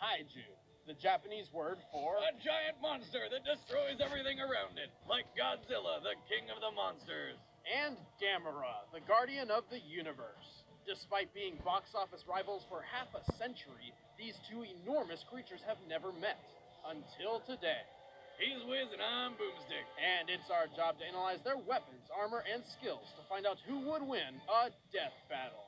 kaiju, the Japanese word for a giant monster that destroys everything around it, like Godzilla, the king of the monsters. And Gamera, the guardian of the universe. Despite being box office rivals for half a century, these two enormous creatures have never met. Until today. He's Wiz and I'm Boomstick. And it's our job to analyze their weapons, armor, and skills to find out who would win a death battle.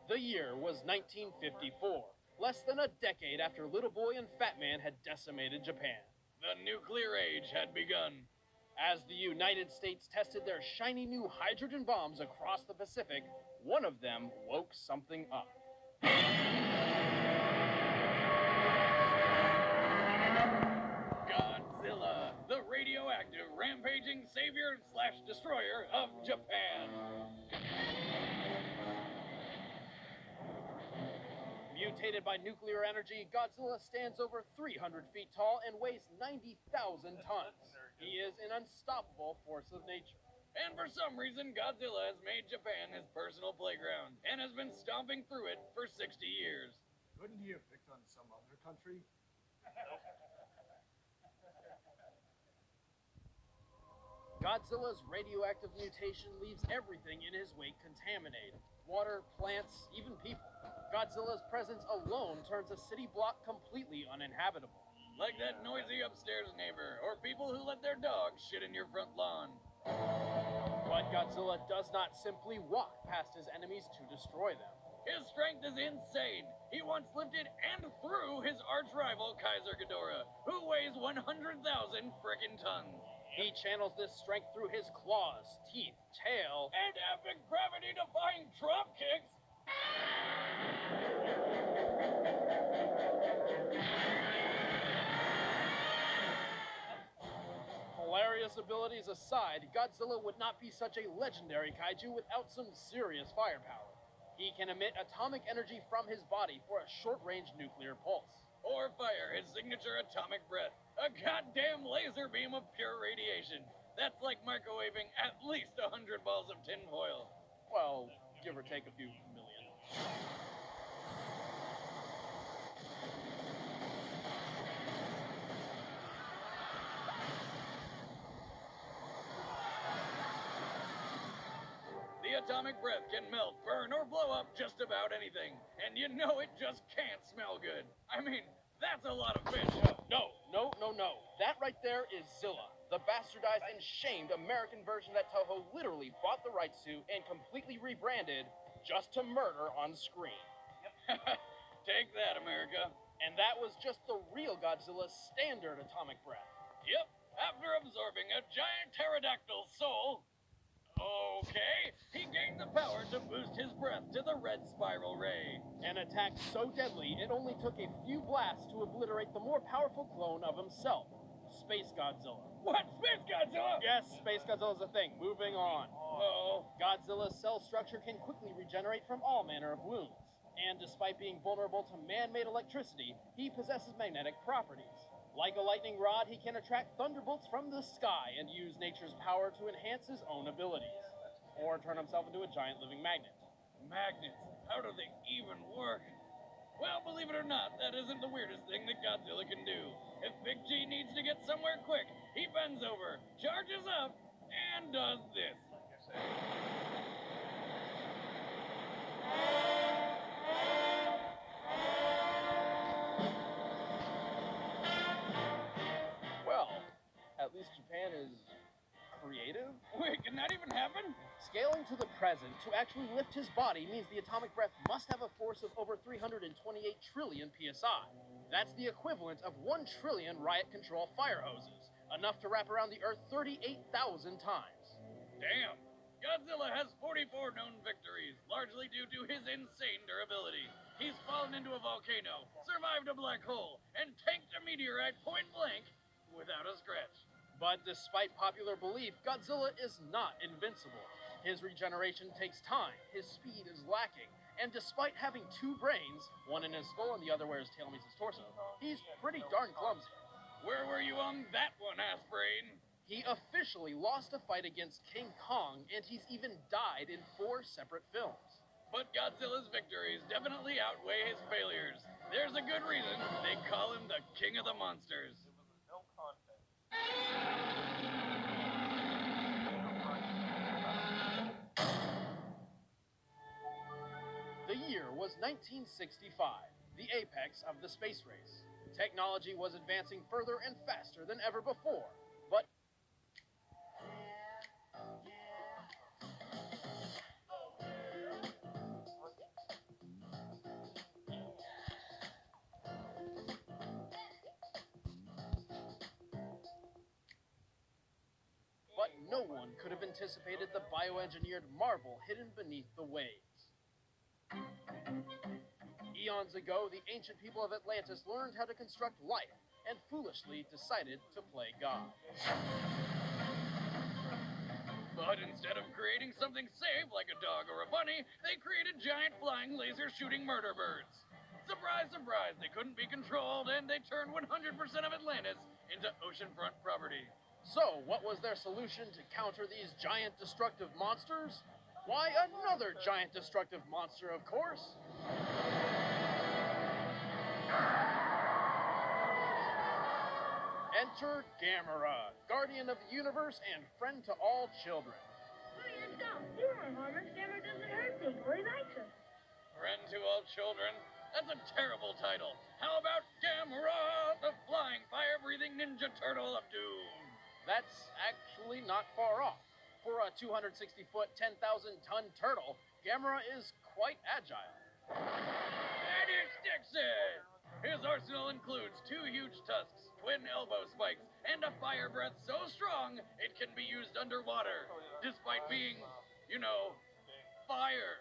The year was 1954, less than a decade after Little Boy and Fat Man had decimated Japan. The nuclear age had begun. As the United States tested their shiny new hydrogen bombs across the Pacific, one of them woke something up. Godzilla, the radioactive, rampaging savior/destroyer of Japan. Mutated by nuclear energy, Godzilla stands over 300 feet tall and weighs 90,000 tons. He is an unstoppable force of nature. And for some reason, Godzilla has made Japan his personal playground and has been stomping through it for 60 years. Couldn't he have picked on some other country? Godzilla's radioactive mutation leaves everything in his wake contaminated. Water, plants, even people. Godzilla's presence alone turns a city block completely uninhabitable. Like that noisy upstairs neighbor, or people who let their dog shit in your front lawn. But Godzilla does not simply walk past his enemies to destroy them. His strength is insane. He once lifted and threw his arch-rival Kaiser Ghidorah, who weighs 100,000 frickin' tons. He channels this strength through his claws, teeth, tail, and epic gravity-defying drop kicks. Hilarious abilities aside, Godzilla would not be such a legendary kaiju without some serious firepower. He can emit atomic energy from his body for a short-range nuclear pulse. Or fire his signature atomic breath, a goddamn laser beam of pure radiation. That's like microwaving at least 100 balls of tinfoil. Well, give or take a few million. The atomic breath can melt, burn, or blow up just about anything. And you know it just can't smell good. I mean, that's a lot of fish. No. That right there is Zilla, the bastardized and shamed American version that Toho literally bought the rights to and completely rebranded just to murder on screen. Take that, America. And that was just the real Godzilla's standard atomic breath. Yep, after absorbing a giant pterodactyl soul, okay, he gained the power to boost his breath to the red spiral ray. An attack so deadly, it only took a few blasts to obliterate the more powerful clone of himself, Space Godzilla. What? Space Godzilla? Yes, Space Godzilla's a thing. Moving on. Oh. Godzilla's cell structure can quickly regenerate from all manner of wounds. And despite being vulnerable to man-made electricity, he possesses magnetic properties. Like a lightning rod, he can attract thunderbolts from the sky and use nature's power to enhance his own abilities. Or turn himself into a giant living magnet. Magnets? How do they even work? Well, believe it or not, that isn't the weirdest thing that Godzilla can do. If Big G needs to get somewhere quick, he bends over, charges up, and does this. Well, at least Japan is creative? Wait, can that even happen? Scaling to the present, to actually lift his body means the atomic breath must have a force of over 328 trillion psi. That's the equivalent of 1 trillion riot control fire hoses, enough to wrap around the Earth 38,000 times. Damn. Godzilla has 44 known victories, largely due to his insane durability. He's fallen into a volcano, survived a black hole, and tanked a meteorite point blank without a scratch. But despite popular belief, Godzilla is not invincible. His regeneration takes time, his speed is lacking, and despite having 2 brains, one in his skull and the other where his tail meets his torso, he's pretty darn clumsy. Where were you on that one, ass-brain? He officially lost a fight against King Kong, and he's even died in 4 separate films. But Godzilla's victories definitely outweigh his failures. There's a good reason they call him the King of the Monsters. The year was 1965, the apex of the space race. Technology was advancing further and faster than ever before, but no one could have anticipated the bioengineered marvel hidden beneath the waves. Eons ago, the ancient people of Atlantis learned how to construct life and foolishly decided to play God. But instead of creating something safe like a dog or a bunny, they created giant flying laser shooting murder birds. Surprise, surprise, they couldn't be controlled and they turned 100% of Atlantis into oceanfront property. So, what was their solution to counter these giant destructive monsters? Why, another giant destructive monster, of course. Enter Gamera, guardian of the universe and friend to all children. Stop. You aren't harmless. Gamera doesn't hurt people. He likes us. Friend to all children? That's a terrible title. How about Gamera, the flying, fire-breathing ninja turtle of doom? That's actually not far off. For a 260-foot, 10,000-ton turtle, Gamera is quite agile. And he sticks it! His arsenal includes 2 huge tusks, twin elbow spikes, and a fire breath so strong it can be used underwater, despite being, fire.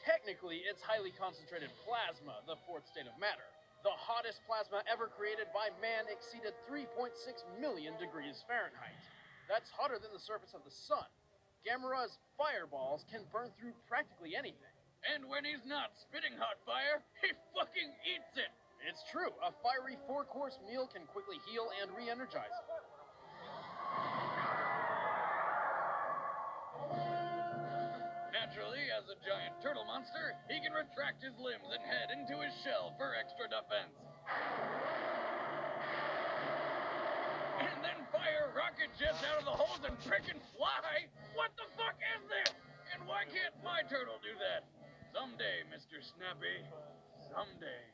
Technically, it's highly concentrated plasma, the fourth state of matter. The hottest plasma ever created by man exceeded 3.6 million degrees Fahrenheit. That's hotter than the surface of the sun. Gamera's fireballs can burn through practically anything. And when he's not spitting hot fire, he fucking eats it! It's true, a fiery 4-course meal can quickly heal and re-energize him. Naturally, as a giant turtle monster, he can retract his limbs and head into his shell for extra defense. And then fire rocket jets out of the holes and frickin' fly? What the fuck is this? And why can't my turtle do that? Someday, Mr. Snappy. Someday.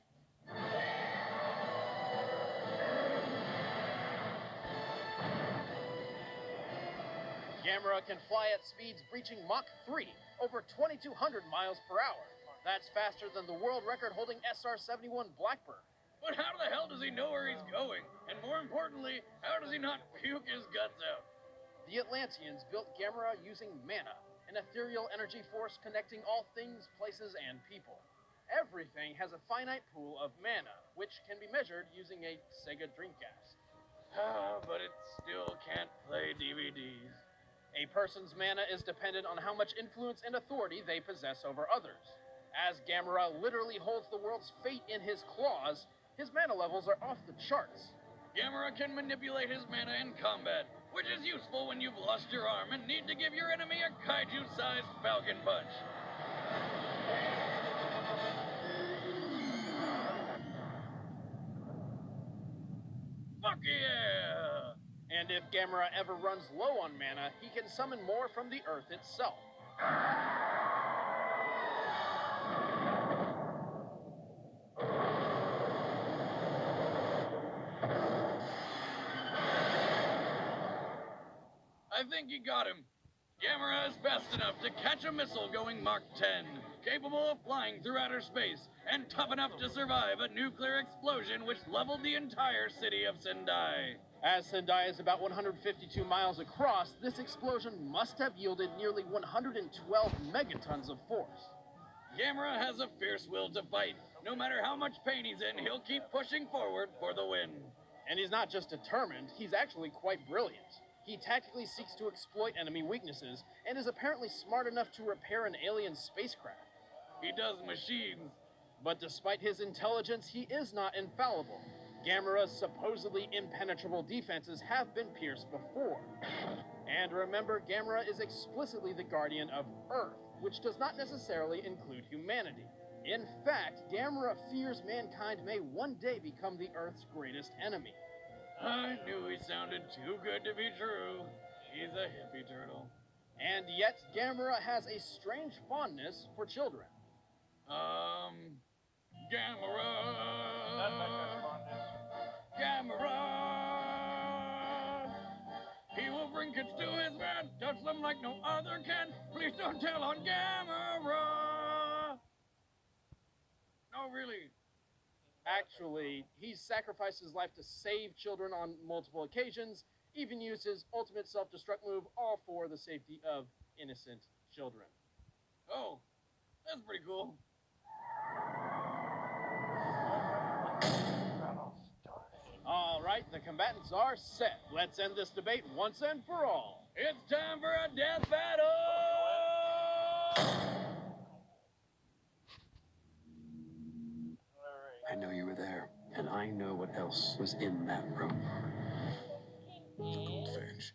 Gamera can fly at speeds breaching Mach 3, over 2,200 miles per hour. That's faster than the world record-holding SR-71 Blackbird. But how the hell does he know where he's going? And more importantly, how does he not puke his guts out? The Atlanteans built Gamera using mana, an ethereal energy force connecting all things, places, and people. Everything has a finite pool of mana, which can be measured using a Sega Dreamcast. But it still can't play DVDs. A person's mana is dependent on how much influence and authority they possess over others. As Gamera literally holds the world's fate in his claws, his mana levels are off the charts. Gamera can manipulate his mana in combat, which is useful when you've lost your arm and need to give your enemy a kaiju-sized falcon punch. Fuck yeah! And if Gamera ever runs low on mana, he can summon more from the earth itself. I think you got him. Gamera is fast enough to catch a missile going Mach 10, capable of flying through outer space, and tough enough to survive a nuclear explosion which leveled the entire city of Sendai. As Sendai is about 152 miles across, this explosion must have yielded nearly 112 megatons of force. Gamera has a fierce will to fight. No matter how much pain he's in, he'll keep pushing forward for the win. And he's not just determined, he's actually quite brilliant. He tactically seeks to exploit enemy weaknesses, and is apparently smart enough to repair an alien spacecraft. He does machines. But despite his intelligence, he is not infallible. Gamera's supposedly impenetrable defenses have been pierced before. And remember, Gamera is explicitly the guardian of Earth, which does not necessarily include humanity. In fact, Gamera fears mankind may one day become the Earth's greatest enemy. I knew he sounded too good to be true. He's a hippie turtle. And yet, Gamera has a strange fondness for children. Gamera. That's my kind of fondness. Gamera. He will bring kids to his bed, touch them like no other can. Please don't tell on Gamera. No, really. Actually, he's sacrificed his life to save children on multiple occasions, even used his ultimate self-destruct move, all for the safety of innocent children. Oh, that's pretty cool. All right, the combatants are set. Let's end this debate once and for all. It's time for a death battle! I know you were there, and I know what else was in that room. The goldfinch.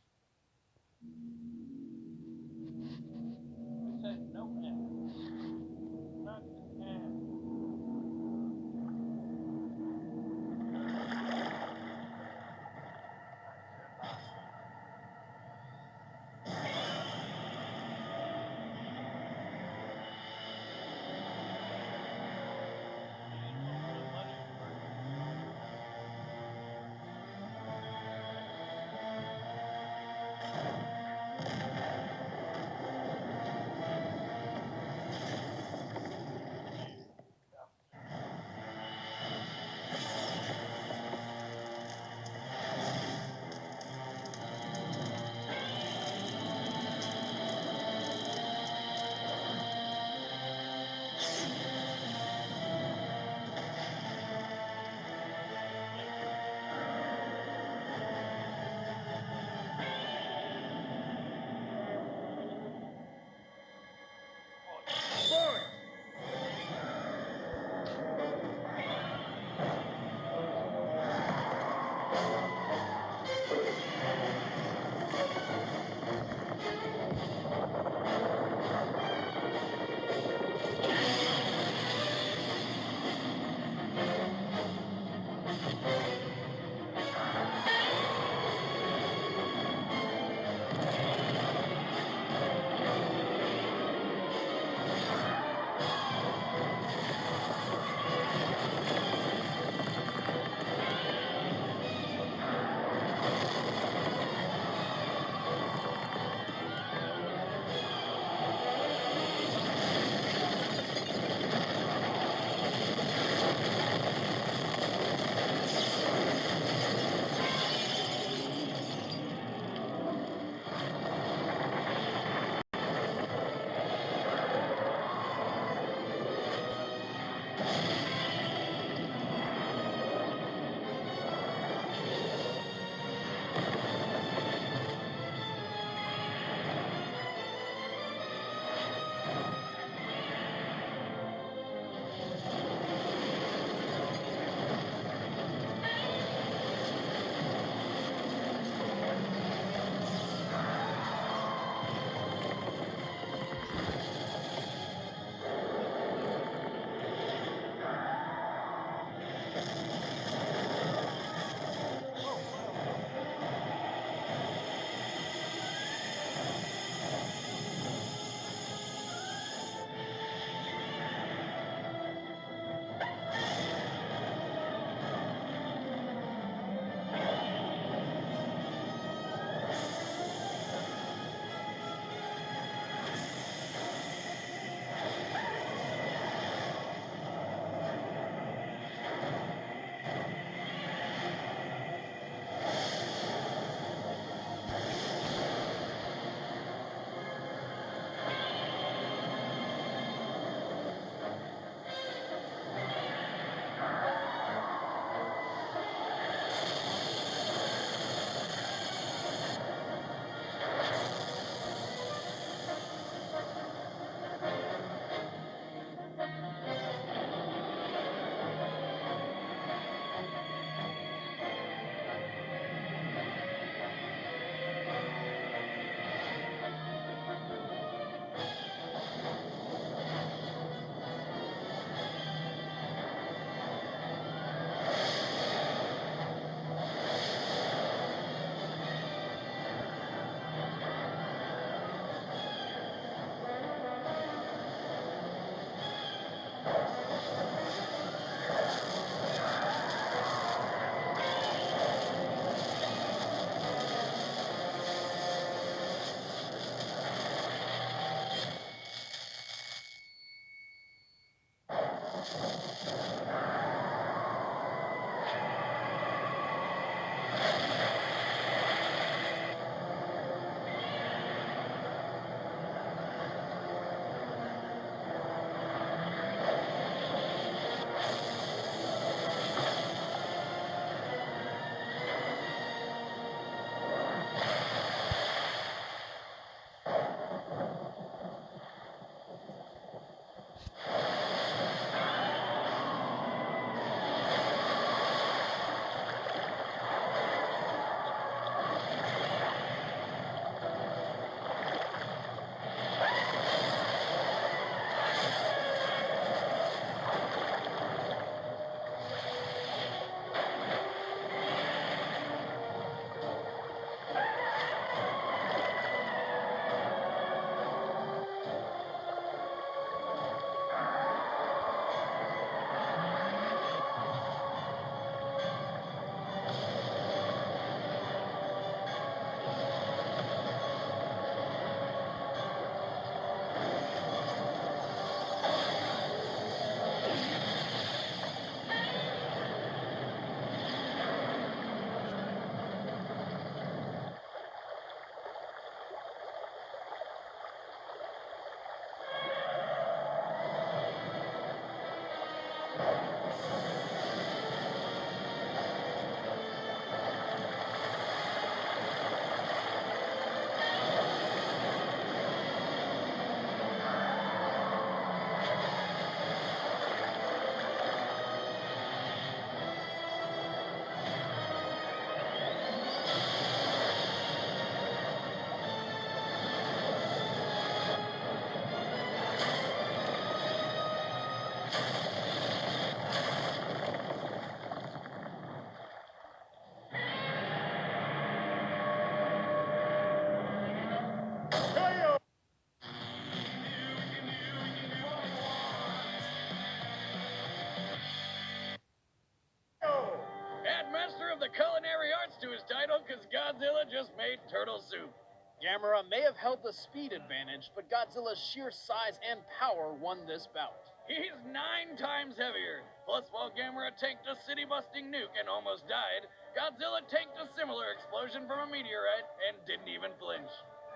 Add Master of the Culinary Arts to his title because Godzilla just made turtle soup. Gamera may have held the speed advantage, but Godzilla's sheer size and power won this bout. He's 9 times heavier. Plus, while Gamera tanked a city-busting nuke and almost died, Godzilla tanked a similar explosion from a meteorite and didn't even flinch.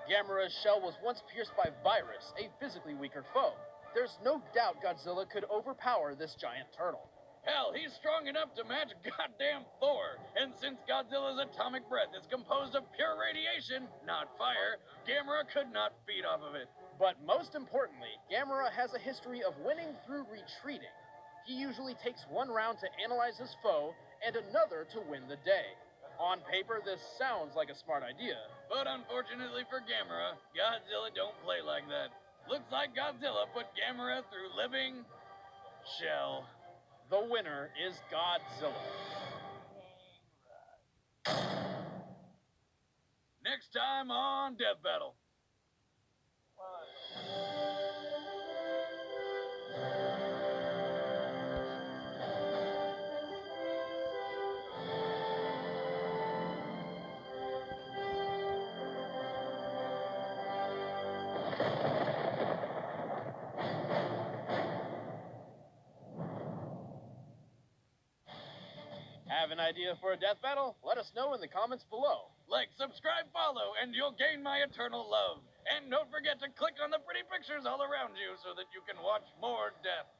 Gamera's shell was once pierced by Virus, a physically weaker foe. There's no doubt Godzilla could overpower this giant turtle. Hell, he's strong enough to match goddamn Thor. And since Godzilla's atomic breath is composed of pure radiation, not fire, Gamera could not feed off of it. But most importantly, Gamera has a history of winning through retreating. He usually takes one round to analyze his foe and another to win the day. On paper, this sounds like a smart idea. But unfortunately for Gamera, Godzilla don't play like that. Looks like Godzilla put Gamera through living shell. The winner is Godzilla. Next time on Death Battle. Have an idea for a death battle? Let us know in the comments below. Like, subscribe, follow, and you'll gain my eternal love. And don't forget to click on the pretty pictures all around you so that you can watch more death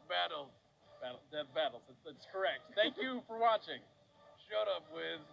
battles. Death battles, that's correct. Thank you for watching. Shut up, Wiz.